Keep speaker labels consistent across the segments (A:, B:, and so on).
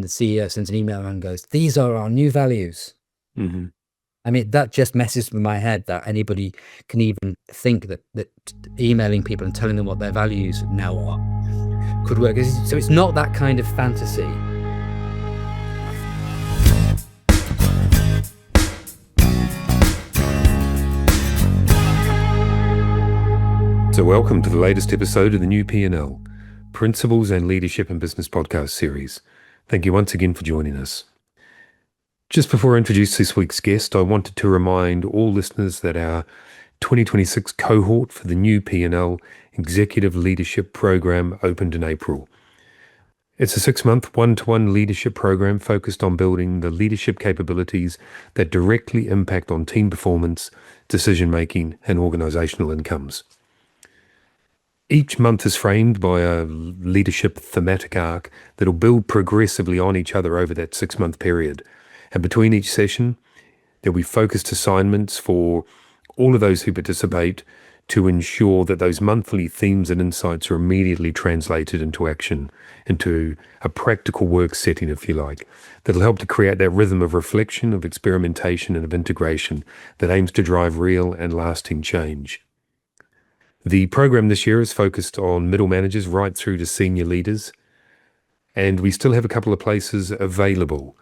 A: the CEO sends an email and goes, "These are our new values."
B: hmm
A: I mean, that just messes with my head that anybody can even think that emailing people and telling them what their values now are could work. So it's not that kind of fantasy.
B: So welcome to the latest episode of the new P&L, Principles and Leadership in Business podcast series. Thank you once again for joining us. Just before I introduce this week's guest, I wanted to remind all listeners that our 2026 cohort for the new P&L Executive Leadership Program opened in April. It's a 6-month one-to-one leadership program focused on building the leadership capabilities that directly impact on team performance, decision-making, and organisational incomes. Each month is framed by a leadership thematic arc that will build progressively on each other over that 6-month period. And between each session, there'll be focused assignments for all of those who participate to ensure that those monthly themes and insights are immediately translated into action, into a practical work setting, if you like, that'll help to create that rhythm of reflection, of experimentation, and of integration that aims to drive real and lasting change. The program this year is focused on middle managers right through to senior leaders, and we still have a couple of places available.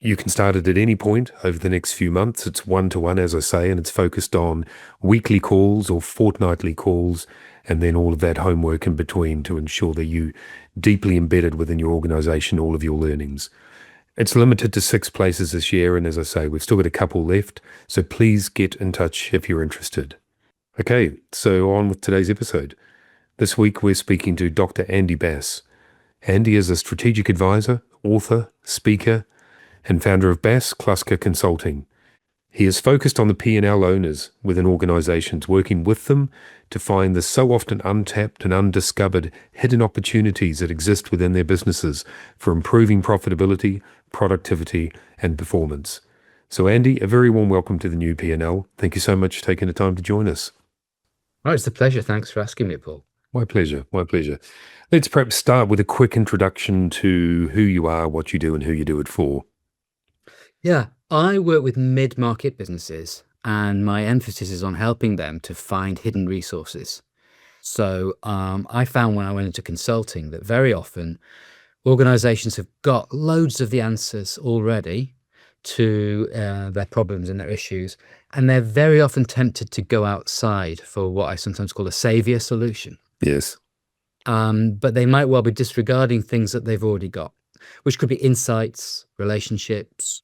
B: You can start it at any point over the next few months. It's one-to-one, as I say, and it's focused on weekly calls or fortnightly calls, and then all of that homework in between to ensure that you deeply embedded within your organisation all of your learnings. It's limited to 6 places this year, and as I say, we've still got a couple left, so please get in touch if you're interested. Okay, so on with today's episode. This week we're speaking to Dr. Andy Bass. Andy is a strategic advisor, author, speaker, and founder of Bass Clusker Consulting. He is focused on the P&L owners within organisations, working with them to find the so often untapped and undiscovered hidden opportunities that exist within their businesses for improving profitability, productivity, and performance. So Andy, a very warm welcome to the new P&L. Thank you so much for taking the time to join us.
A: Oh, it's a pleasure. Thanks for asking me, Paul.
B: My pleasure, my pleasure. Let's perhaps start with a quick introduction to who you are, what you do, and who you do it for.
A: Yeah, I work with mid-market businesses, and my emphasis is on helping them to find hidden resources. So I found when I went into consulting that very often organizations have got loads of the answers already to their problems and their issues, and they're very often tempted to go outside for what I sometimes call a saviour solution.
B: Yes.
A: But they might well be disregarding things that they've already got, which could be insights, relationships,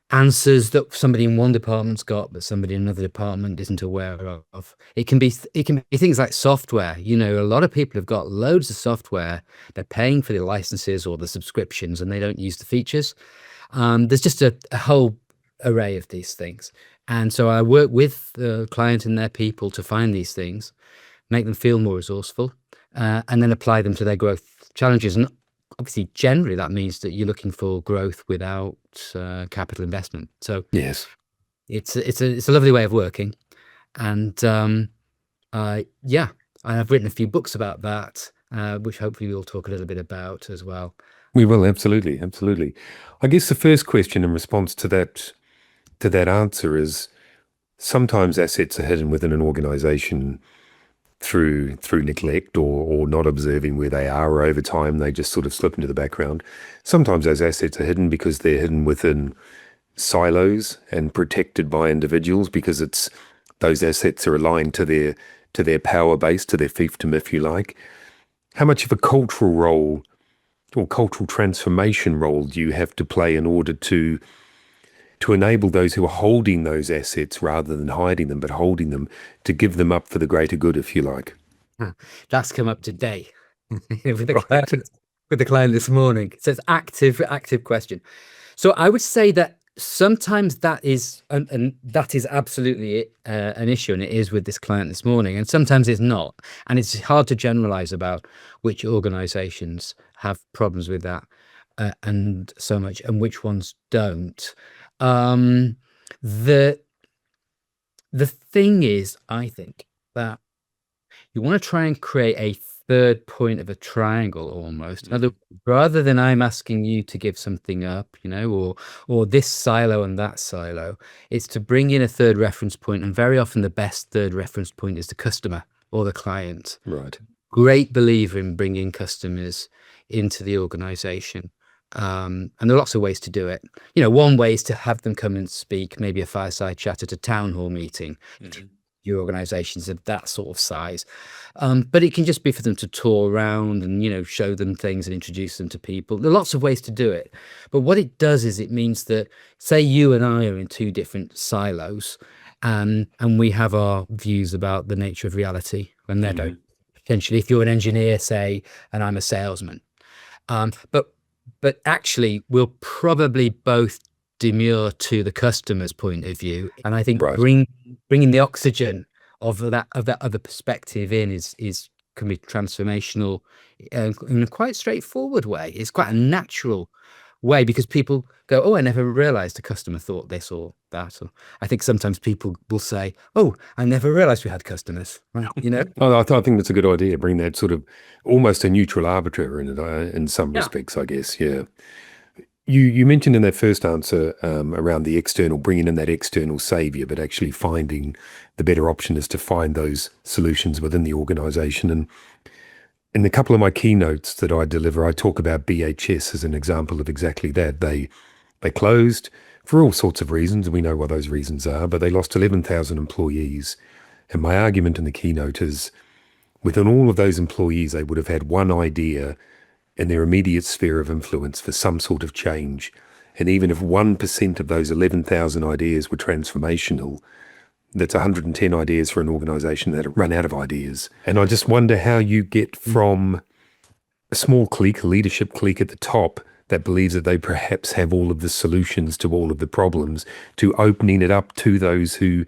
A: answers that somebody in one department's got, but somebody in another department isn't aware of. It can be things like software. You know, a lot of people have got loads of software. They're paying for the licenses or the subscriptions, and they don't use the features. There's just a whole array of these things. And so I work with the client and their people to find these things, make them feel more resourceful, and then apply them to their growth challenges. And obviously, generally, that means that you're looking for growth without capital investment. So
B: Yes.
A: it's a lovely way of working. And yeah, I've written a few books about that, which hopefully we'll talk a little bit about as well.
B: We will, absolutely, absolutely. I guess the first question in response to that answer is sometimes assets are hidden within an organisation through neglect or not observing where they are, or over time they just sort of slip into the background. Sometimes those assets are hidden because they're hidden within silos and protected by individuals because it's those assets are aligned to their power base, to their fiefdom, if you like. How much of a cultural role or cultural transformation role do you have to play in order to enable those who are holding those assets, rather than hiding them, but holding them, to give them up for the greater good, if you like?
A: That's come up today with the client this morning. So it's active question. So I would say that sometimes that is, and that is absolutely an issue, and it is with this client this morning, and sometimes it's not. And it's hard to generalize about which organizations have problems with that and so much, and which ones don't. The thing is, I think that you want to try and create third point of a triangle almost. Rather than I'm asking you to give something up, or this silo and that silo, it's to bring in a third reference point, and very often the best third reference point is the customer or the client.
B: Right.
A: Great believer in bringing customers into the organization. And there are lots of ways to do it. One way is to have them come and speak, maybe a fireside chat at a town hall meeting. Your organizations of that sort of size. But it can just be for them to tour around and, show them things and introduce them to people. There are lots of ways to do it. But what it does is it means that, say you and I are in two different silos, and we have our views about the nature of reality, and they don't. Potentially, if you're an engineer, say, and I'm a salesman. But actually, we'll probably both demure to the customer's point of view, and I think
B: Right.
A: bringing the oxygen of that other perspective can be transformational in a quite straightforward way. It's quite a natural way because people go, "Oh, I never realized the customer thought this or that." Or I think sometimes people will say, "Oh, I never realized we had customers." Right?
B: I think that's a good idea. Bring that sort of almost a neutral arbiter in it, in some
A: Yeah.
B: respects, I guess. Yeah. You mentioned in that first answer around the external, bringing in that external savior, but actually finding the better option is to find those solutions within the organization. And in a couple of my keynotes that I deliver, I talk about BHS as an example of exactly that. They closed for all sorts of reasons, and we know what those reasons are, but they lost 11,000 employees. And my argument in the keynote is within all of those employees, they would have had one idea in their immediate sphere of influence for some sort of change. And even if 1% of those 11,000 ideas were transformational, that's 110 ideas for an organization that have run out of ideas. And I just wonder how you get from a small clique, a leadership clique at the top that believes that they perhaps have all of the solutions to all of the problems, to opening it up to those who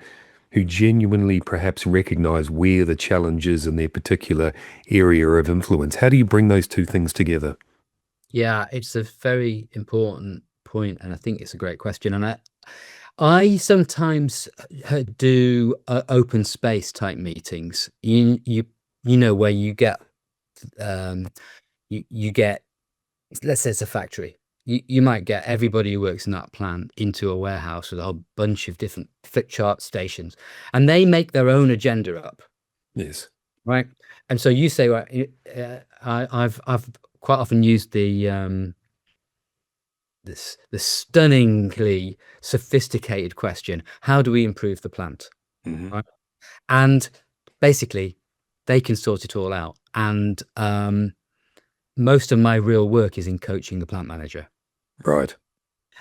B: genuinely perhaps recognize where the challenge is in their particular area of influence. How do you bring those two things together?
A: Yeah, it's a very important point, and I think it's a great question. And I sometimes do open space type meetings. Where you get you get, let's say it's a factory. You might get everybody who works in that plant into a warehouse with a whole bunch of different flip chart stations, and they make their own agenda up.
B: Yes.
A: Right. And so you say, right, I've quite often used the stunningly sophisticated question: how do we improve the plant? Right. And basically, they can sort it all out. And most of my real work is in coaching the plant manager.
B: Right.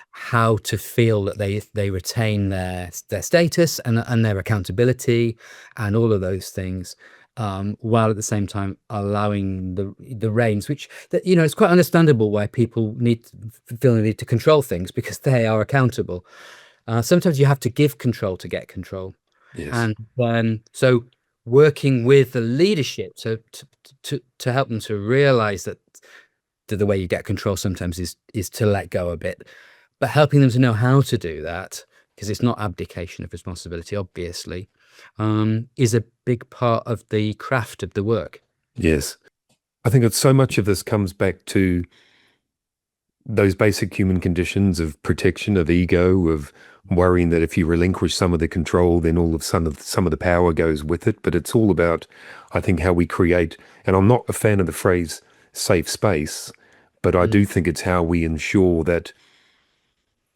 A: How to feel that they retain their status and their accountability and all of those things, while at the same time allowing the reins, which it's quite understandable why people feel the need to control things because they are accountable. Sometimes you have to give control to get control.
B: Yes.
A: And then so working with the leadership to help them to realize that the way you get control sometimes is to let go a bit, but helping them to know how to do that, because it's not abdication of responsibility, obviously, is a big part of the craft of the work.
B: Yes. I think that so much of this comes back to those basic human conditions of protection, of ego, of worrying that if you relinquish some of the control, then all of some of the power goes with it. But it's all about, I think, how we create, and I'm not a fan of the phrase safe space, but I do think it's how we ensure that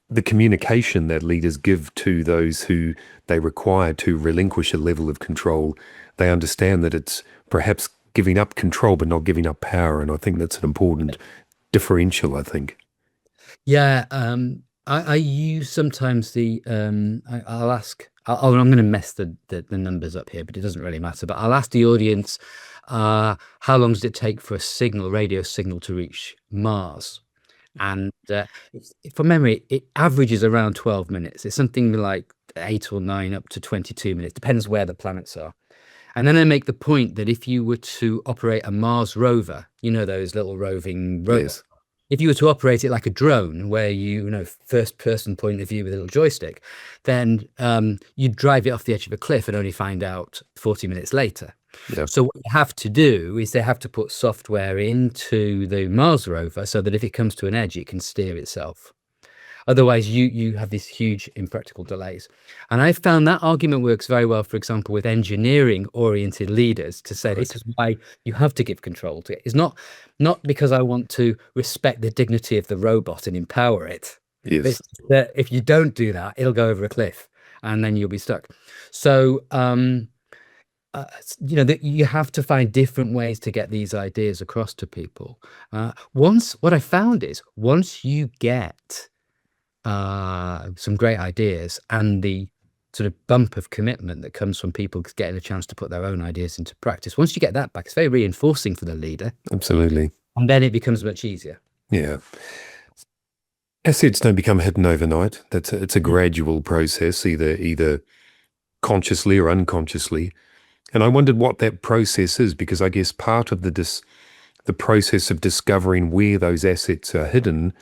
B: the communication that leaders give to those who they require to relinquish a level of control, they understand that it's perhaps giving up control but not giving up power. And I think that's an important differential, I think.
A: Yeah, I use sometimes I'll ask. I'm going to mess the numbers up here, but it doesn't really matter. But I'll ask the audience, how long does it take for a radio signal to reach Mars? And from memory, it averages around 12 minutes. It's something like 8 or 9 up to 22 minutes, depends where the planets are. And then I make the point that if you were to operate a Mars rover, those little roving rovers, if you were to operate it like a drone, where first person point of view with a little joystick, then you'd drive it off the edge of a cliff and only find out 40 minutes later.
B: Yeah.
A: So what you have to do is they have to put software into the Mars rover so that if it comes to an edge, it can steer itself. Otherwise, you have these huge impractical delays. And I found that argument works very well, for example, with engineering-oriented leaders to say this
B: Right.
A: is why you have to give control to it. It's not because I want to respect the dignity of the robot and empower it. But
B: Yes.
A: it's that if you don't do that, it'll go over a cliff and then you'll be stuck. So, that you have to find different ways to get these ideas across to people. What I found is once you get some great ideas and the sort of bump of commitment that comes from people getting a chance to put their own ideas into practice. Once you get that back, it's very reinforcing for the leader,
B: Absolutely.
A: and then it becomes much easier.
B: Yeah. Assets don't become hidden overnight. It's a gradual process, either consciously or unconsciously. And I wondered what that process is, because I guess part of the process of discovering where those assets are hidden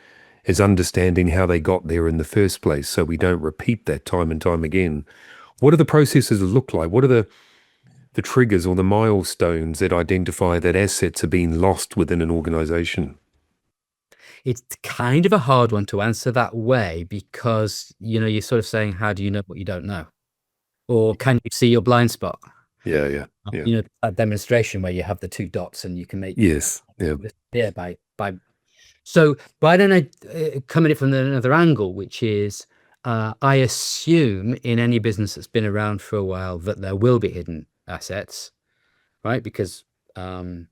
B: is understanding how they got there in the first place, so we don't repeat that time and time again. What do the processes look like? What are the triggers or the milestones that identify that assets are being lost within an organization?
A: It's kind of a hard one to answer that way because, you're sort of saying, how do you know what you don't know? Or can you see your blind spot?
B: Yeah, yeah, yeah.
A: That demonstration where you have the two dots and you can make
B: Yes, yeah.
A: yeah by so why don't I come at it from another angle, which is I assume in any business that's been around for a while that there will be hidden assets, right? Because there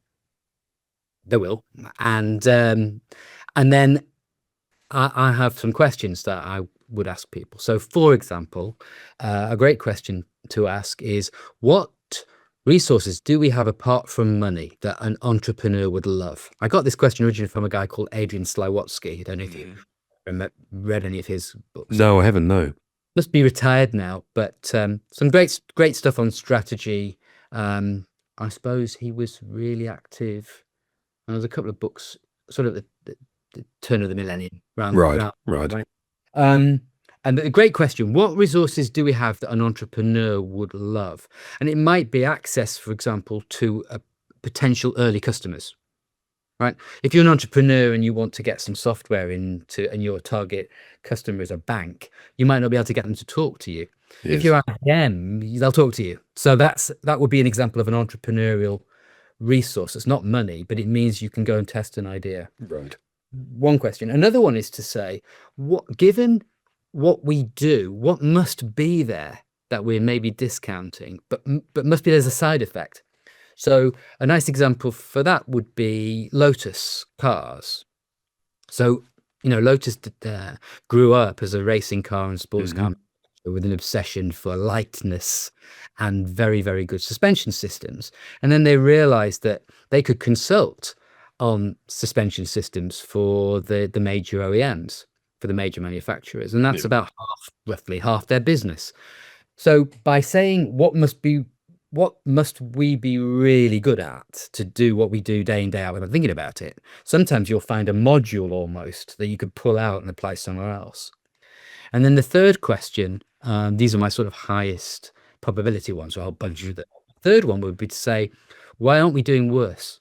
A: will, and then I have some questions that I would ask people. So, for example, a great question to ask is, what resources do we have apart from money that an entrepreneur would love? I got this question originally from a guy called Adrian Slywotsky. I don't know if you read any of his books.
B: No, I haven't, no.
A: Must be retired now, but some great stuff on strategy. I suppose he was really active. And there's a couple of books, sort of the turn of the millennium,
B: Right,
A: round,
B: right.
A: right? Um, and a great question: what resources do we have that an entrepreneur would love? And it might be access, for example, to potential early customers. Right. If you're an entrepreneur and you want to get some software into, and your target customer is a bank, you might not be able to get them to talk to you. If
B: Yes,
A: you're IBM, they'll talk to you. So that would be an example of an entrepreneurial resource. It's not money, but it means you can go and test an idea.
B: right.
A: One question. Another one is to say, given what we do, what must be there that we're maybe discounting, but must be there's a side effect. So a nice example for that would be Lotus cars. So, Lotus grew up as a racing car and sports car with an obsession for lightness and very, very good suspension systems. And then they realized that they could consult on suspension systems for the major OEMs, for the major manufacturers. And that's
B: Yeah.
A: about roughly half their business. So by saying what must we be really good at to do what we do day in, day out without thinking about it, sometimes you'll find a module almost that you could pull out and apply somewhere else. And then the third question, these are my sort of highest probability ones, so I'll bunch you the third one would be to say, why aren't we doing worse?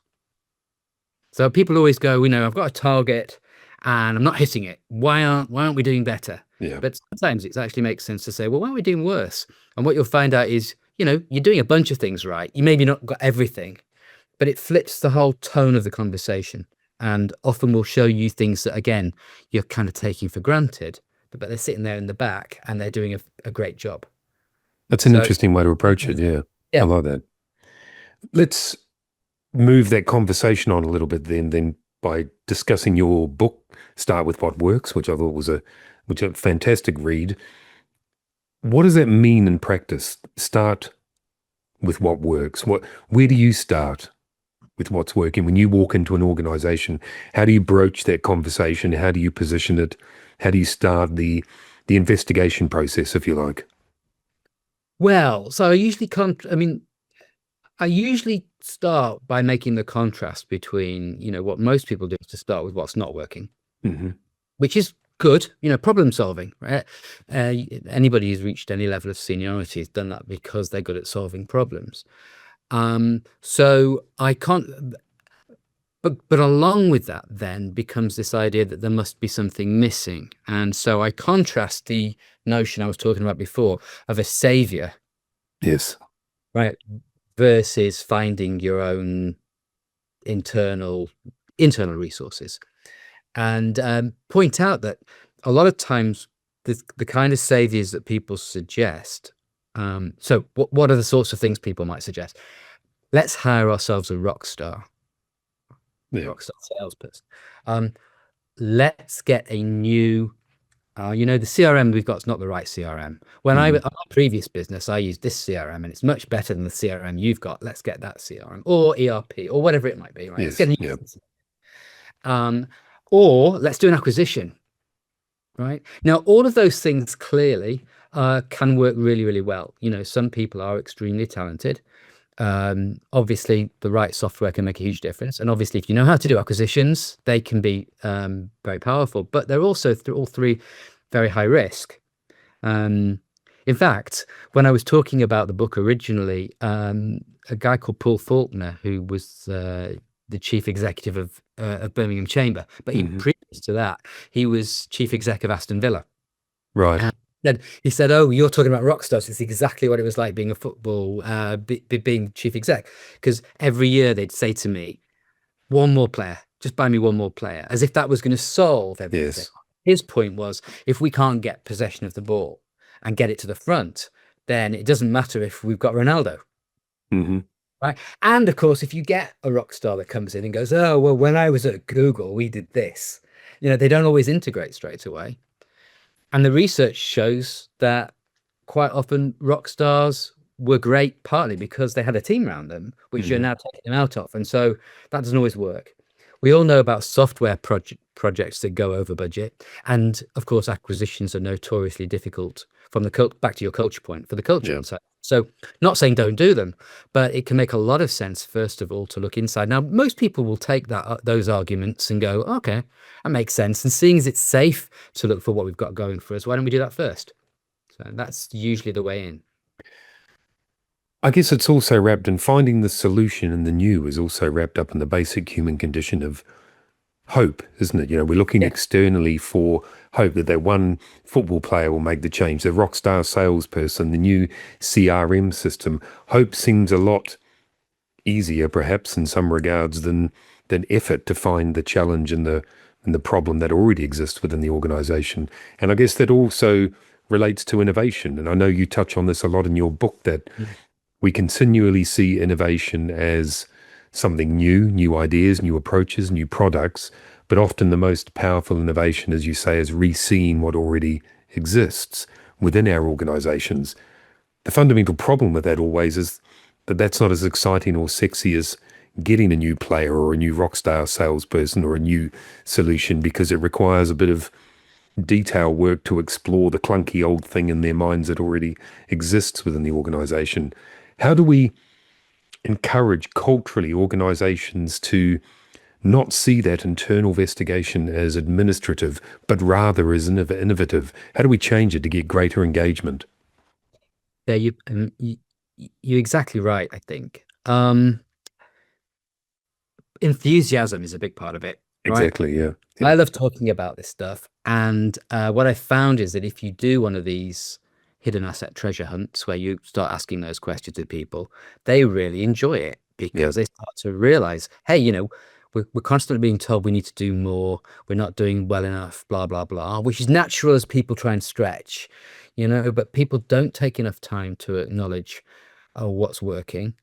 A: So people always go, I've got a target and I'm not hitting it. Why aren't we doing better?
B: Yeah.
A: But sometimes it actually makes sense to say, well, why aren't we doing worse? And what you'll find out is, you're doing a bunch of things right. You maybe not got everything, but it flips the whole tone of the conversation and often will show you things that, again, you're kind of taking for granted, but they're sitting there in the back and they're doing a great job.
B: That's an
A: So,
B: interesting way to approach it. Yeah.
A: yeah.
B: I like that. Let's move that conversation on a little bit then by discussing your book, Start With What Works, which I thought was a fantastic read. What does that mean in practice? Start with what works. Where do you start with what's working? When you walk into an organization, how do you broach that conversation? How do you position it? How do you start the investigation process, if you like?
A: Well, so I usually start by making the contrast between, what most people do is to start with what's not working, which is good, problem solving, right? Anybody who's reached any level of seniority has done that because they're good at solving problems. So I can't, but along with that then becomes this idea that there must be something missing. And so I contrast the notion I was talking about before of a savior,
B: Yes.
A: right, versus finding your own internal internal resources. And point out that a lot of times the kind of saviors that people suggest. So what are the sorts of things people might suggest? Let's hire ourselves a
B: Yeah.
A: rock star salesperson. Let's get a new, the CRM we've got is not the right CRM. When I
B: Mm.
A: was my previous business, I used this CRM and it's much better than the CRM you've got. Let's get that CRM or ERP or whatever it might be, right? Let's
B: Yes.
A: get a
B: Yeah.
A: um, or let's do an acquisition, right? Now, all of those things clearly can work really, really well. Some people are extremely talented. Obviously, the right software can make a huge difference. And obviously, if you know how to do acquisitions, they can be very powerful. But they're also all three very high risk. Um, in fact, when I was talking about the book originally, a guy called Paul Faulkner, who was the chief executive of Birmingham Chamber, but he
B: Hmm.
A: previous to that, he was chief exec of Aston Villa.
B: Right.
A: And then he said, "Oh, you're talking about rock stars. It's exactly what it was like being a football, being chief exec. Because every year they'd say to me, one more player, just buy me one more player, as if that was going to solve everything."
B: Yes.
A: His point was, if we can't get possession of the ball and get it to the front, then it doesn't matter if we've got Ronaldo,
B: Hmm.
A: right? And of course, if you get a rock star that comes in and goes, "Oh, well, when I was at Google, we did this," they don't always integrate straight away. And the research shows that quite often rock stars were great partly because they had a team around them, which you're
B: Hmm.
A: now taking them out of. And so that doesn't always work. We all know about software projects that go over budget. And of course, acquisitions are notoriously difficult from the back to your culture point for the culture
B: Yeah.
A: inside. So not saying don't do them, but it can make a lot of sense, first of all, to look inside. Now, most people will take those arguments and go, okay, that makes sense. And seeing as it's safe to look for what we've got going for us, why don't we do that first? So that's usually the way in.
B: I guess it's also wrapped in finding the solution, and the new is also wrapped up in the basic human condition of hope, isn't it? We're looking
A: Yeah.
B: externally for hope that one football player will make the change, the rock star salesperson, the new CRM system. Hope seems a lot easier, perhaps, in some regards, than effort to find the challenge and the problem that already exists within the organization. And I guess that also relates to innovation. And I know you touch on this a lot in your book, that
A: Mm.
B: we continually see innovation as something new, new ideas, new approaches, new products. But often the most powerful innovation, as you say, is re-seeing what already exists within our organizations. The fundamental problem with that always is that that's not as exciting or sexy as getting a new player or a new rock star salesperson or a new solution, because it requires a bit of detail work to explore the clunky old thing in their minds that already exists within the organization. How do we encourage culturally organizations to not see that internal investigation as administrative, but rather as innovative? How do we change it to get greater engagement?
A: There you're exactly right, I think. Enthusiasm is a big part of it, right?
B: Exactly, yeah.
A: I
B: Yeah.
A: love talking about this stuff. And what I found is that if you do one of these hidden asset treasure hunts where you start asking those questions to people, they really enjoy it
B: Yeah.
A: because they start to realize, hey, we're constantly being told we need to do more. We're not doing well enough, blah, blah, blah, which is natural as people try and stretch, but people don't take enough time to acknowledge what's working.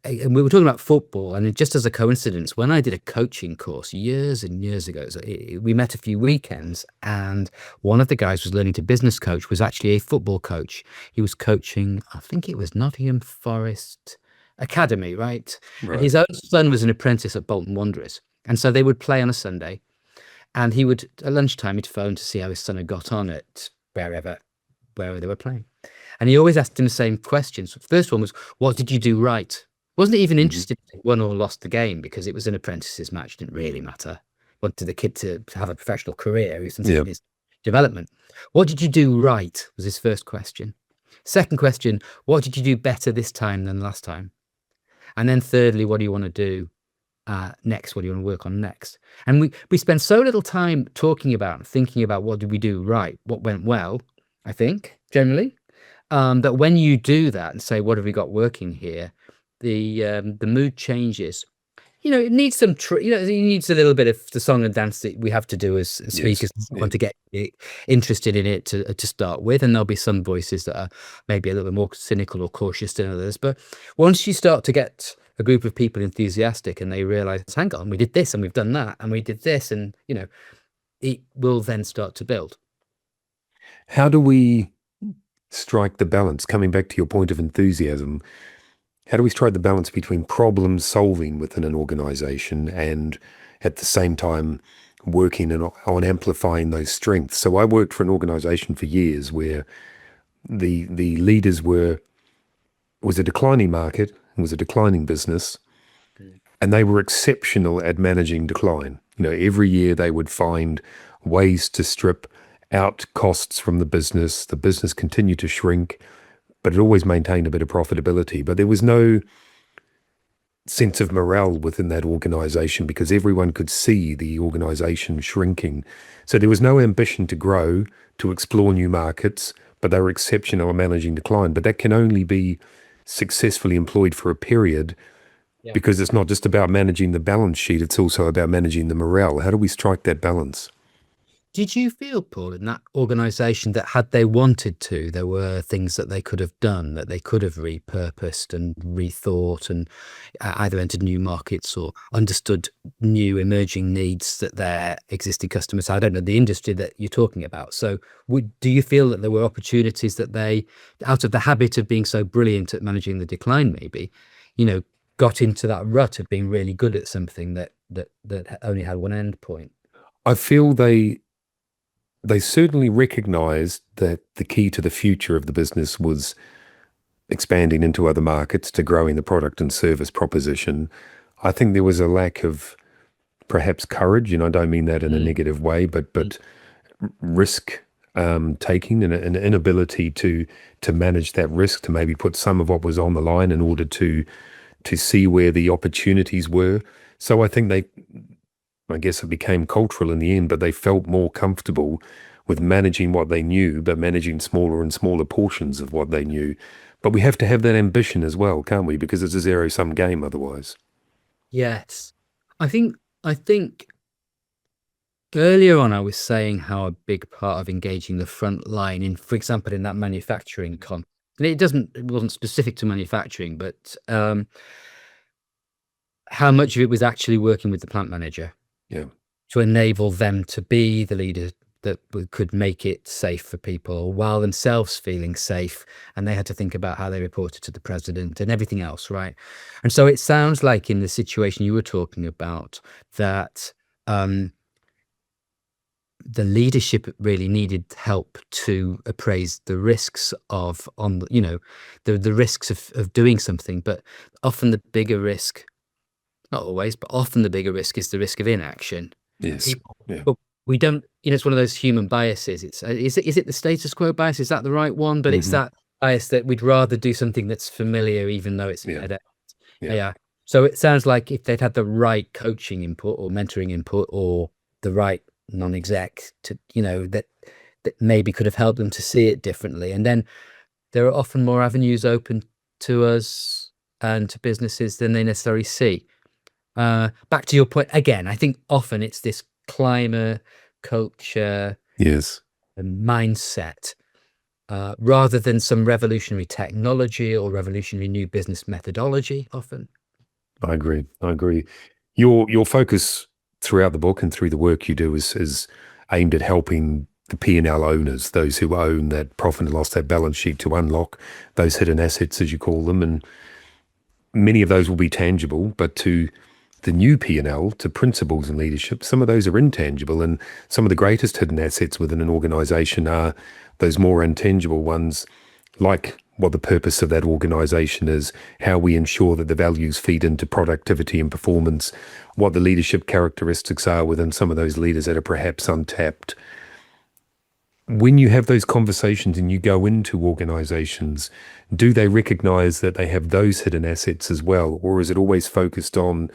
A: And we were talking about football, and just as a coincidence, when I did a coaching course years and years ago, we met a few weekends, and one of the guys was learning to business coach was actually a football coach. He was coaching, I think it was Nottingham Forest Academy, right? And
B: Right.
A: his own son was an apprentice at Bolton Wanderers, and so they would play on a Sunday, and he would at lunchtime he'd phone to see how his son had got on at wherever they were playing. And he always asked him the same questions. The first one was, what did you do right? Wasn't even
B: Hmm.
A: interested if he won or lost the game because it was an apprentices match, didn't really matter. Wanted the kid to have a professional career. He was interested
B: Yeah.
A: in his development. What did you do right was his first question. Second question, what did you do better this time than last time? And then thirdly, what do you want to do next? What do you want to work on next? And we spend so little time talking about and thinking about what did we do right, what went well, I think, generally, that when you do that and say, what have we got working here, the mood changes. It needs some, it needs a little bit of the song and dance that we have to do as
B: Yes.
A: speakers and so
B: Yeah.
A: on to get interested in it to start with. And there'll be some voices that are maybe a little bit more cynical or cautious than others. But once you start to get a group of people enthusiastic and they realize, hang on, we did this and we've done that and we did this, and it will then start to build.
B: How do we strike the balance? Coming back to your point of enthusiasm, how do we strike the balance between problem solving within an organization and at the same time working on amplifying those strengths? So I worked for an organization for years where the leaders was a declining market, it was a declining business, and they were exceptional at managing decline. Every year they would find ways to strip out costs from the business. The business continued to shrink, but it always maintained a bit of profitability. But there was no sense of morale within that organization because everyone could see the organization shrinking. So there was no ambition to grow, to explore new markets, but they were exceptional at managing decline. But that can only be successfully employed for a period
A: Yeah.
B: because it's not just about managing the balance sheet, it's also about managing the morale. How do we strike that balance?
A: Did you feel, Paul, in that organization that had they wanted to, there were things that they could have done, that they could have repurposed and rethought and either entered new markets or understood new emerging needs that their existing customers had? I don't know the industry that you're talking about. So do you feel that there were opportunities that they, out of the habit of being so brilliant at managing the decline, maybe, got into that rut of being really good at something that only had one end point?
B: I feel they certainly recognized that the key to the future of the business was expanding into other markets, to growing the product and service proposition. I think there was a lack of perhaps courage, and I don't mean that in a negative way, but risk taking and an inability to manage that risk, to maybe put some of what was on the line in order to see where the opportunities were. So I think I guess it became cultural in the end, but they felt more comfortable with managing what they knew, but managing smaller and smaller portions of what they knew. But we have to have that ambition as well, can't we? Because it's a zero-sum game otherwise.
A: Yes. I think earlier on I was saying how a big part of engaging the front line in, for example, in that manufacturing and it wasn't specific to manufacturing, but how much of it was actually working with the plant manager
B: Yeah.
A: to enable them to be the leader that could make it safe for people while themselves feeling safe. And they had to think about how they reported to the president and everything else, right? And so it sounds like in the situation you were talking about that the leadership really needed help to appraise the risks of the risks of doing something. But often the bigger risk, not always, but often the bigger risk is the risk of inaction.
B: Yes. Yeah.
A: But we don't, it's one of those human biases. It's is it the status quo bias? Is that the right one? But it's that bias that we'd rather do something that's familiar, even though it's
B: Yeah. Yeah.
A: yeah. So it sounds like if they'd had the right coaching input or mentoring input or the right non-exec to, that maybe could have helped them to see it differently. And then there are often more avenues open to us and to businesses than they necessarily see. Back to your point again, I think often it's this climate, culture,
B: Yes.
A: and mindset, rather than some revolutionary technology or revolutionary new business methodology often.
B: I agree. I agree. Your focus throughout the book and through the work you do is aimed at helping the P&L owners, those who own that profit and loss, that balance sheet, to unlock those hidden assets, as you call them. And many of those will be tangible, but to the new P&L, to principles and leadership, some of those are intangible. And some of the greatest hidden assets within an organization are those more intangible ones, like what the purpose of that organization is, how we ensure that the values feed into productivity and performance, what the leadership characteristics are within some of those leaders that are perhaps untapped. when you have those conversations and you go into organizations, do they recognize that they have those hidden assets as well? Or is it always focused on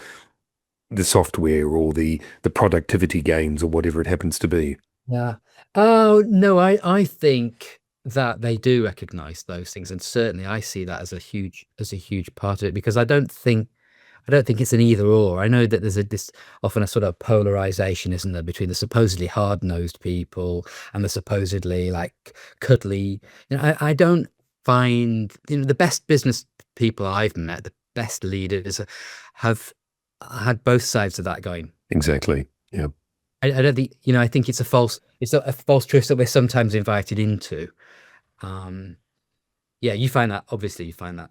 B: the software or the productivity gains or whatever it happens to be?
A: Yeah. Oh, no, I think that they do recognize those things, and certainly I see that as a huge part of it, because I don't think it's an either or. I know that there's this often a sort of polarization, isn't there, between the supposedly hard-nosed people and the supposedly like cuddly. I don't find, the best business people I've met, the best leaders have had both sides of that going.
B: Exactly. Yeah.
A: I don't think, I think it's a false truth that we're sometimes invited into. Um, yeah, you find that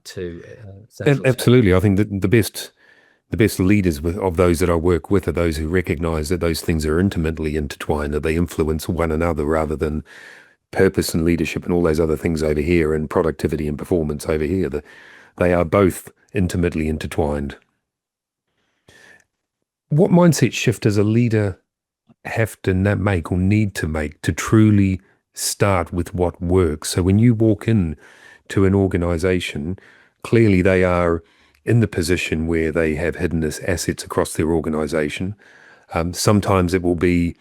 A: too, central to.
B: Absolutely. I think that the best leaders of those that I work with are those who recognize that those things are intimately intertwined, that they influence one another rather than purpose and leadership and all those other things over here and productivity and performance over here. They are both intimately intertwined. What mindset shift does a leader have to make or need to make to truly start with what works? So when you walk in to an organization, clearly they are in the position where they have hidden assets across their organization. Sometimes it will be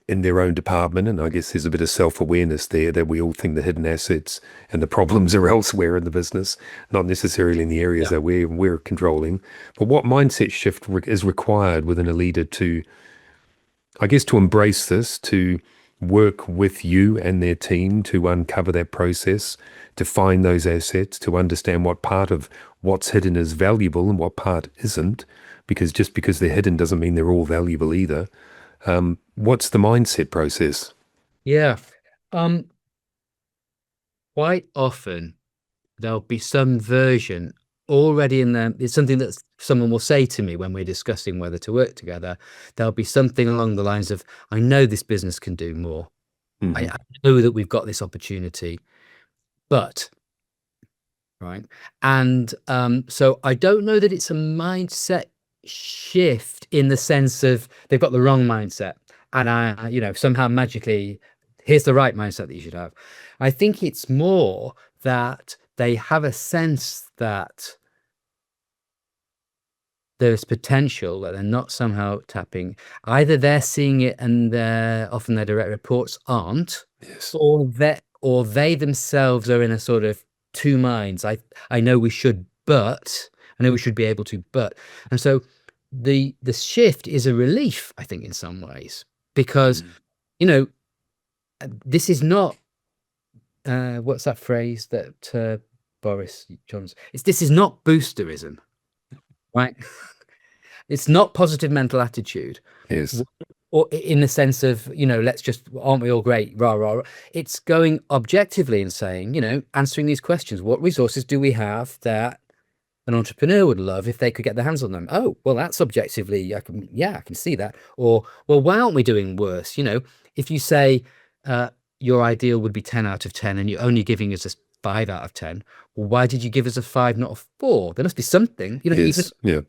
B: in their own department, and I guess there's a bit of self-awareness there that we all think the hidden assets and the problems are elsewhere in the business, not necessarily in the areas
A: Yeah.
B: that we're controlling. But what mindset shift is required within a leader to, I guess, to embrace this, to work with you and their team to uncover that process, to find those assets, to understand what part of what's hidden is valuable and what part isn't, because just because they're hidden doesn't mean they're all valuable either. What's the mindset process?
A: Yeah. Um, Quite often there'll be some version already in there. It's something that someone will say to me when we're discussing whether to work together. There'll be something along the lines of, I know this business can do more.
B: Hmm.
A: I know that we've got this opportunity, but right. And so I don't know that it's a mindset shift in the sense of they've got the wrong mindset. And somehow magically, here's the right mindset that you should have. I think it's more that they have a sense that there's potential that they're not somehow tapping. Either they're seeing it and often their direct reports aren't,
B: Yes.
A: or they themselves are in a sort of two minds. I know we should, but I know we should be able to, but. And so the shift is a relief, I think, in some ways, because
B: Mm.
A: you know this is not what's that phrase that Boris Johnson. This is not boosterism, right? It's not positive mental attitude,
B: Yes.
A: or in the sense of, let's just, aren't we all great? Rah, rah, rah. It's going objectively and saying, answering these questions. What resources do we have that an entrepreneur would love if they could get their hands on them? Oh, well, that's objectively, I can see that. Or, well, why aren't we doing worse? If you say your ideal would be 10 out of 10 and you're only giving us a 5 out of 10, well, why did you give us a 5, not a 4? There must be something, even.
B: Yes. Yeah.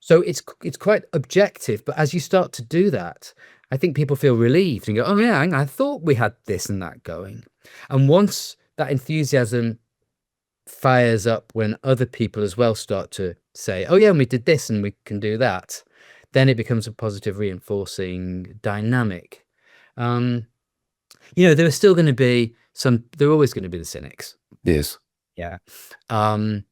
A: So it's quite objective, but as you start to do that, I think people feel relieved and go, "Oh yeah, I thought we had this and that going." And once that enthusiasm fires up, when other people as well start to say, "Oh yeah, and we did this and we can do that," then it becomes a positive reinforcing dynamic. Um, there are still going to be there are always going to be the cynics.
B: Yes.
A: Yeah. Um,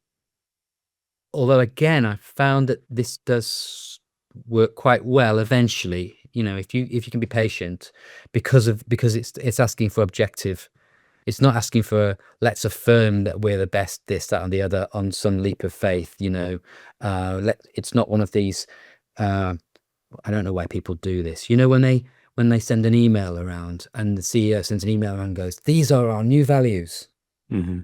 A: Although again, I found that this does work quite well eventually. If you can be patient, because it's asking for objective. It's not asking for let's affirm that we're the best, this, that, and the other on some leap of faith. It's not one of these. Uh, I don't know why people do this. When they send an email around and the CEO sends an email around and goes, "These are our new values."
B: Hmm.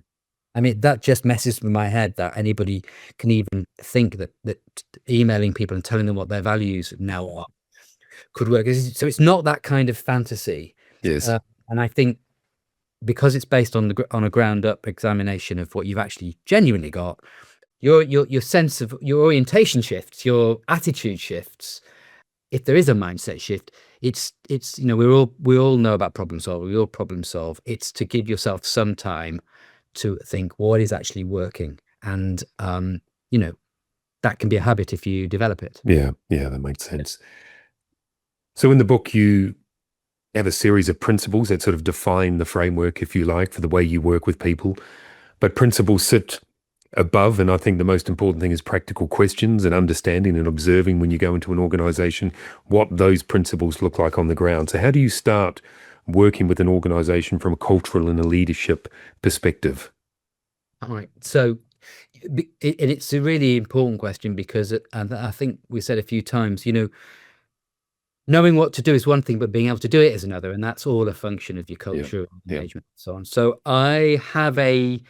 A: I mean, that just messes with my head that anybody can even think that emailing people and telling them what their values now are could work. So it's not that kind of fantasy.
B: Yes.
A: Uh, and I think because it's based on a ground up examination of what you've actually genuinely got, your sense of your orientation shifts, your attitude shifts. If there is a mindset shift, it's we all know about problem solving. We all problem solve. It's to give yourself some time to think what is actually working, and you know that can be a habit if you develop it.
B: Yeah, yeah, that makes sense. So in the book, you have a series of principles that sort of define the framework, if you like, for the way you work with people. But principles sit above, and I think the most important thing is practical questions and understanding and observing when you go into an organization what those principles look like on the ground. So how do you start working with an organization from a cultural and a leadership perspective?
A: All right. So, and it's a really important question because, and I think we said a few times, knowing what to do is one thing, but being able to do it is another, and that's all a function of your
B: Yeah,
A: culture,
B: yeah.
A: engagement, and so on. So I have a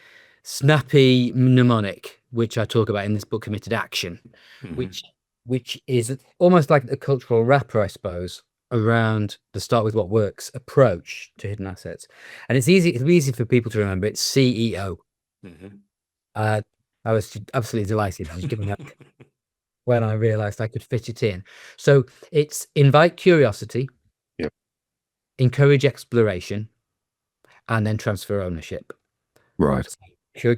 A: snappy mnemonic which I talk about in this book, Committed Action,
B: Hmm.
A: which which is almost like a cultural wrapper, I suppose, around the start with what works approach to hidden assets. And it's easy for people to remember. It's CEO.
B: Hmm.
A: Uh, I was absolutely delighted. I was giving up when I realized I could fit it in. So it's invite curiosity,
B: Yep.
A: encourage exploration, and then transfer ownership.
B: Right.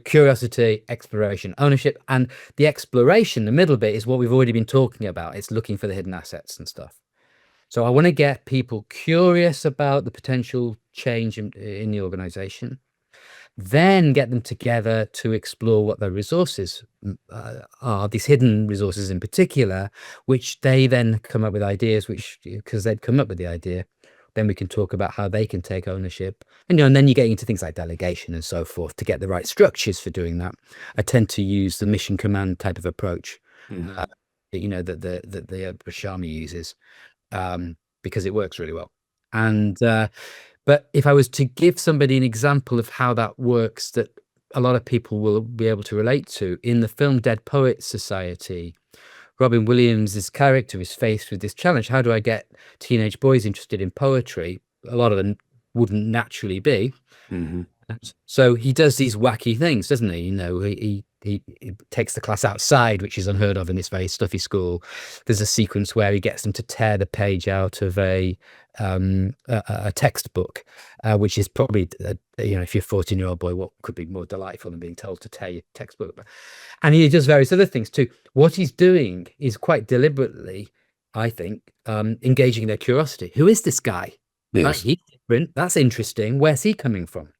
A: Curiosity, exploration, ownership, and the exploration, the middle bit, is what we've already been talking about. It's looking for the hidden assets and stuff. So I want to get people curious about the potential change in the organization, then get them together to explore what their resources are, these hidden resources in particular, which they then come up with ideas, which, because they've come up with the idea, then we can talk about how they can take ownership. And then you get into things like delegation and so forth to get the right structures for doing that. I tend to use the mission command type of approach,
B: Hmm.
A: uh, that the Bashami uses, because it works really well. And but if I was to give somebody an example of how that works, that a lot of people will be able to relate to, in the film Dead Poets Society, Robin Williams' character is faced with this challenge. How do I get teenage boys interested in poetry? A lot of them wouldn't naturally be.
B: Hmm.
A: So he does these wacky things, doesn't he? He takes the class outside, which is unheard of in this very stuffy school. There's a sequence where he gets them to tear the page out of a textbook, which is probably, if you're a 14-year-old boy, what could be more delightful than being told to tear your textbook? And he does various other things too. What he's doing is quite deliberately, I think, engaging their curiosity. Who is this guy? Right?
B: Yes.
A: He's different. That's interesting. Where's he coming from?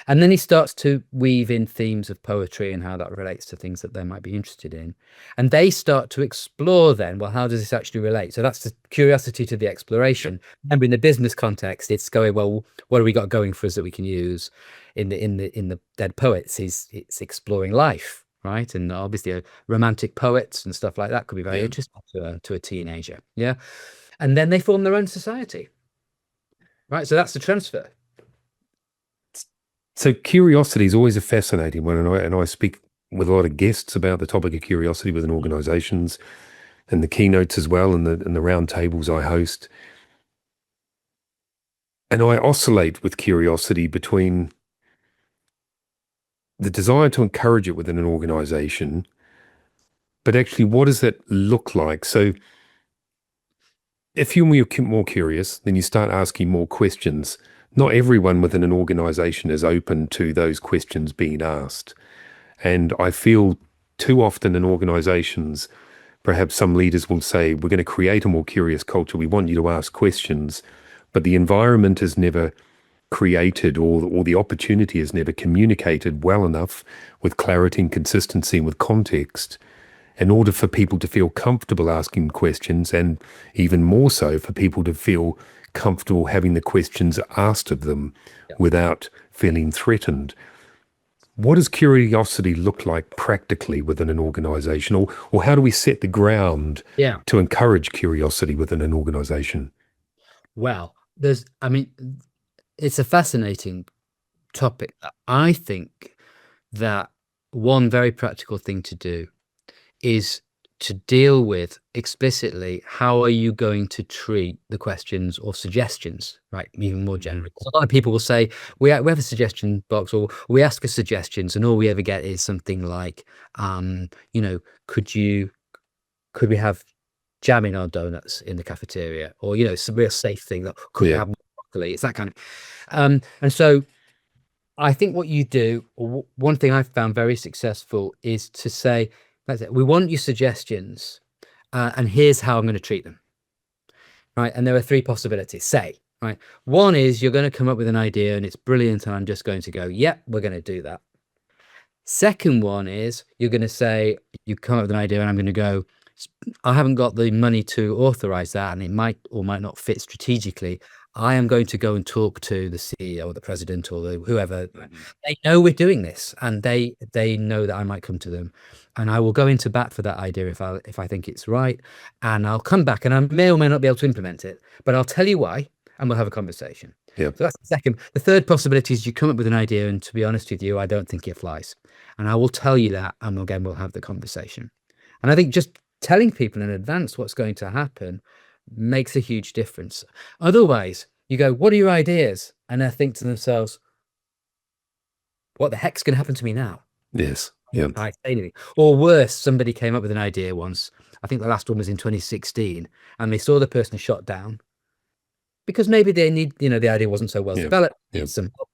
A: And then he starts to weave in themes of poetry and how that relates to things that they might be interested in. And they start to explore then, well, how does this actually relate? So that's the curiosity to the exploration. Remember, in the business context, it's going, well, what have we got going for us that we can use? In the Dead Poets, it's exploring life, right? And obviously romantic poets and stuff like that could be very
B: Yeah.
A: interesting to a teenager. Yeah. And then they form their own society. Right. So that's the transfer.
B: So curiosity is always a fascinating one, and I speak with a lot of guests about the topic of curiosity within organizations and the keynotes as well, and the round tables I host. And I oscillate with curiosity between the desire to encourage it within an organization, but actually, what does that look like? So if you're more curious, then you start asking more questions. Not everyone within an organization is open to those questions being asked. And I feel too often in organizations, perhaps some leaders will say, we're going to create a more curious culture. We want you to ask questions, but the environment is never created, or the opportunity is never communicated well enough with clarity and consistency and with context in order for people to feel comfortable asking questions, and even more so for people to feel comfortable having the questions asked of them without feeling threatened. What does curiosity look like practically within an organization, or how do we set the ground
A: Yeah.
B: to encourage curiosity within an organization?
A: Well, I mean, it's a fascinating topic. I think that one very practical thing to do is to deal with explicitly how are you going to treat the questions or suggestions, right? Even more
B: Mhm.
A: generally. A lot of people will say, we have a suggestion box, or we ask for suggestions, and all we ever get is something like, um, you know, could we have jamming on donuts in the cafeteria, or some real safe thing that could
B: Yeah.
A: have more broccoli. It's that kind of, and so I think what you do, or one thing I've found very successful, is to say, that's it, we want your suggestions, and here's how I'm going to treat them. Right. And there are three possibilities. Say, right. One is you're going to come up with an idea and it's brilliant, and I'm just going to go, yep, we're going to do that. Second one is you're going to say, you come up with an idea and I'm going to go, I haven't got the money to authorize that, and it might or might not fit strategically. I am going to go and talk to the CEO or the president or whoever. They know we're doing this, and they know that I might come to them, and I will go into bat for that idea if I think it's right, and I'll come back and I may or may not be able to implement it, but I'll tell you why, and we'll have a conversation.
B: Yeah.
A: So that's the second. The third possibility is you come up with an idea, and to be honest with you, I don't think it flies, and I will tell you that, and again we'll have the conversation. And I think just telling people in advance what's going to happen makes a huge difference. Otherwise, you go, what are your ideas? And they think to themselves, what the heck's going to happen to me now?
B: Yes. Yeah.
A: I say anything. Or worse, somebody came up with an idea once. I think the last one was in 2016, and they saw the person shot down because maybe they need, the idea wasn't so well
B: Yeah.
A: developed,
B: Yeah.
A: needs some help.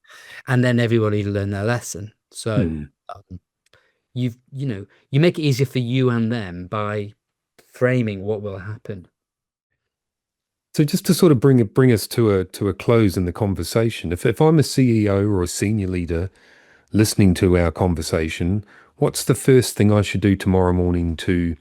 A: And then everybody learned their lesson. So you make it easier for you and them by framing what will happen.
B: So just to sort of bring us to a close in the conversation, if I'm a CEO or a senior leader listening to our conversation, what's the first thing I should do tomorrow morning to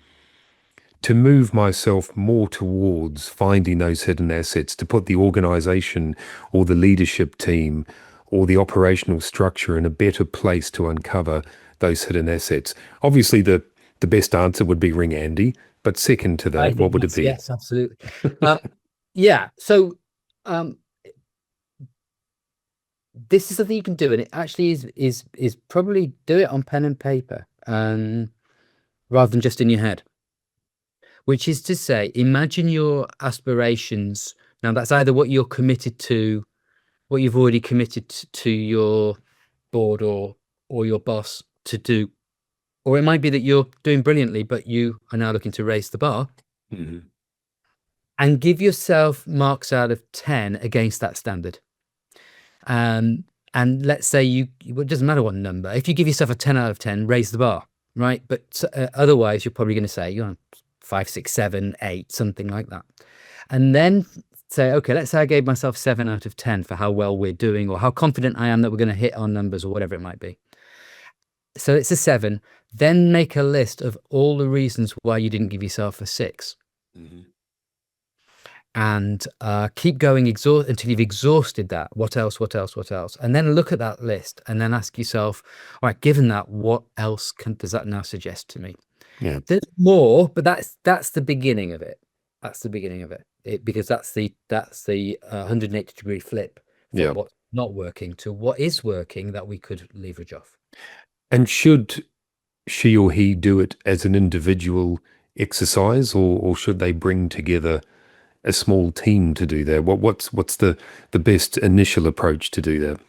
B: move myself more towards finding those hidden assets, to put the organization or the leadership team or the operational structure in a better place to uncover those hidden assets? Obviously, the best answer would be ring Andy, but second to
A: I
B: that, what
A: think
B: would it be?
A: yes, absolutely. Yeah. So this is something you can do, and it actually is probably do it on pen and paper, rather than just in your head. Which is to say, imagine your aspirations. Now, that's either what you're committed to, what you've already committed to your board or your boss to do, or it might be that you're doing brilliantly, but you are now looking to raise the bar. And give yourself marks out of 10 against that standard. And let's say it doesn't matter what number. If you give yourself a 10 out of 10, raise the bar, right? But otherwise, you're probably going to say, 5, 6, 7, 8, something like that. And then say, okay, let's say I gave myself 7 out of 10 for how well we're doing, or how confident I am that we're going to hit our numbers, or whatever it might be. So it's a 7. Then make a list of all the reasons why you didn't give yourself a 6. And keep going until you've exhausted that. What else? What else? What else? And then look at that list and then ask yourself, all right, given that, what else does that now suggest to me?
B: Yeah.
A: There's more, but that's the beginning of it. That's the beginning of it, because that's the 180-degree flip from what's not working to what is working that we could leverage off.
B: And should she or he do it as an individual exercise, or should they bring together a small team to do that? What's the best initial approach to do that?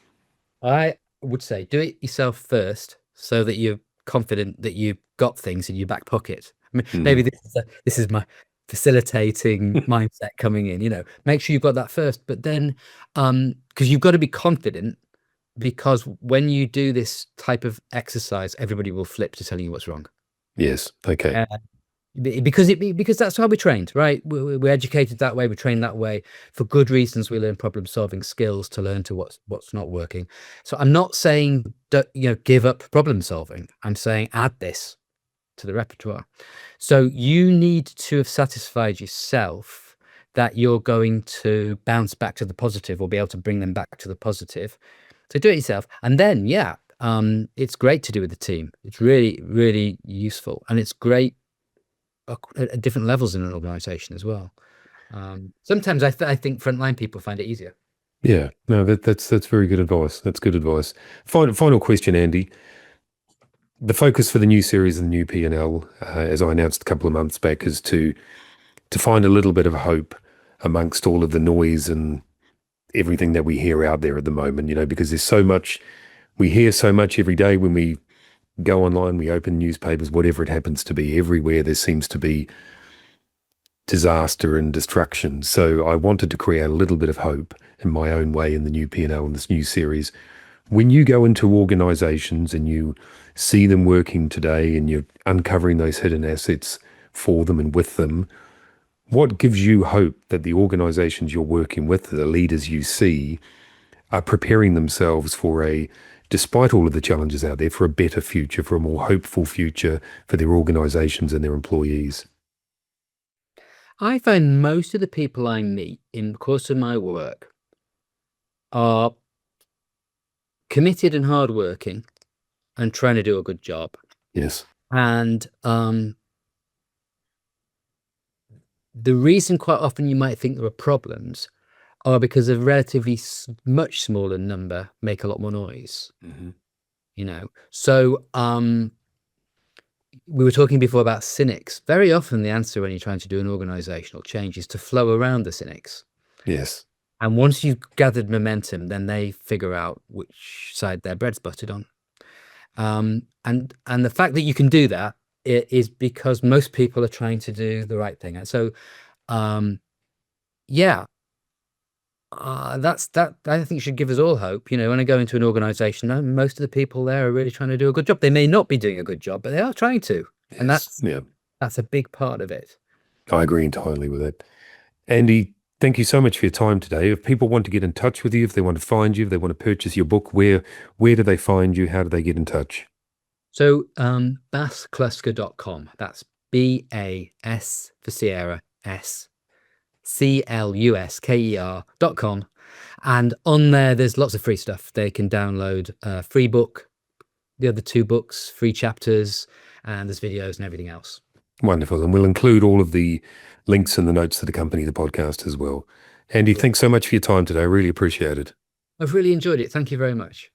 A: I would say do it yourself first, so that you're confident that you've got things in your back pocket. I mean, maybe this is my facilitating mindset coming in. Make sure you've got that first, but then because you've got to be confident, because when you do this type of exercise, everybody will flip to telling you what's wrong.
B: Yes. Okay.
A: Because that's how we're trained, right? We're educated that way. We're trained that way for good reasons. We learn problem solving skills to learn to what's not working. So I'm not saying give up problem solving. I'm saying add this to the repertoire. So you need to have satisfied yourself that you're going to bounce back to the positive, or be able to bring them back to the positive. So do it yourself, and then it's great to do with the team. It's really, really useful, and it's great at different levels in an organization as well. Sometimes I think frontline people find it easier.
B: Yeah, no, that's very good advice. That's good advice. Final question, Andy. The focus for the new series and the new P&L, as I announced a couple of months back, is to find a little bit of hope amongst all of the noise and everything that we hear out there at the moment, because there's so much, we hear so much every day when we go online, we open newspapers, whatever it happens to be. Everywhere there seems to be disaster and destruction. So I wanted to create a little bit of hope in my own way in the new P&L in this new series. When you go into organizations and you see them working today and you're uncovering those hidden assets for them and with them, what gives you hope that the organizations you're working with, the leaders you see, are preparing themselves for despite all of the challenges out there, for a better future, for a more hopeful future for their organizations and their employees?
A: I find most of the people I meet in the course of my work are committed and hardworking and trying to do a good job.
B: Yes.
A: And the reason quite often you might think there are problems are because a relatively much smaller number make a lot more noise. So we were talking before about cynics. Very often the answer when you're trying to do an organizational change is to flow around the cynics.
B: Yes.
A: And once you've gathered momentum, then they figure out which side their bread's buttered on. And the fact that you can do that is because most people are trying to do the right thing. And so, yeah, that I think should give us all hope. When I go into an organization, most of the people there are really trying to do a good job. They may not be doing a good job, but they are trying to. And
B: Yes.
A: that's a big part of it.
B: I agree entirely with that. Andy, thank you so much for your time today. If people want to get in touch with you, if they want to find you, if they want to purchase your book, where do they find you? How do they get in touch?
A: So bassklusker.com. That's BAS for Sierra, SCLUSKER.com. And on there's lots of free stuff. They can download a free book, the other 2 books, free chapters, and there's videos and everything else.
B: Wonderful. And we'll include all of the links in the notes that accompany the podcast as well. Andy, thanks so much for your time today. I really appreciate it.
A: I've really enjoyed it. Thank you very much.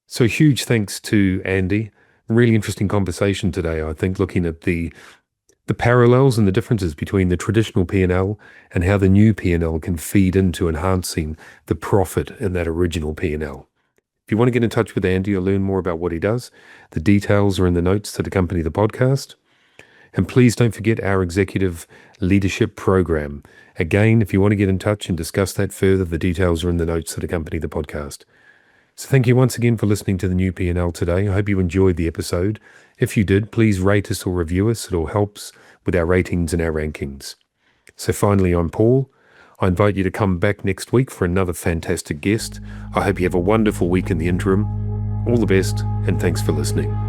B: So huge thanks to Andy. Really interesting conversation today, I think, looking at the parallels and the differences between the traditional P&L and how the new P&L can feed into enhancing the profit in that original P&L. If you want to get in touch with Andy or learn more about what he does, the details are in the notes that accompany the podcast. And please don't forget our executive leadership program. Again, if you want to get in touch and discuss that further, the details are in the notes that accompany the podcast. So thank you once again for listening to the new P&L today. I hope you enjoyed the episode. If you did, please rate us or review us. It all helps with our ratings and our rankings. So finally, I'm Paul. I invite you to come back next week for another fantastic guest. I hope you have a wonderful week in the interim. All the best, and thanks for listening.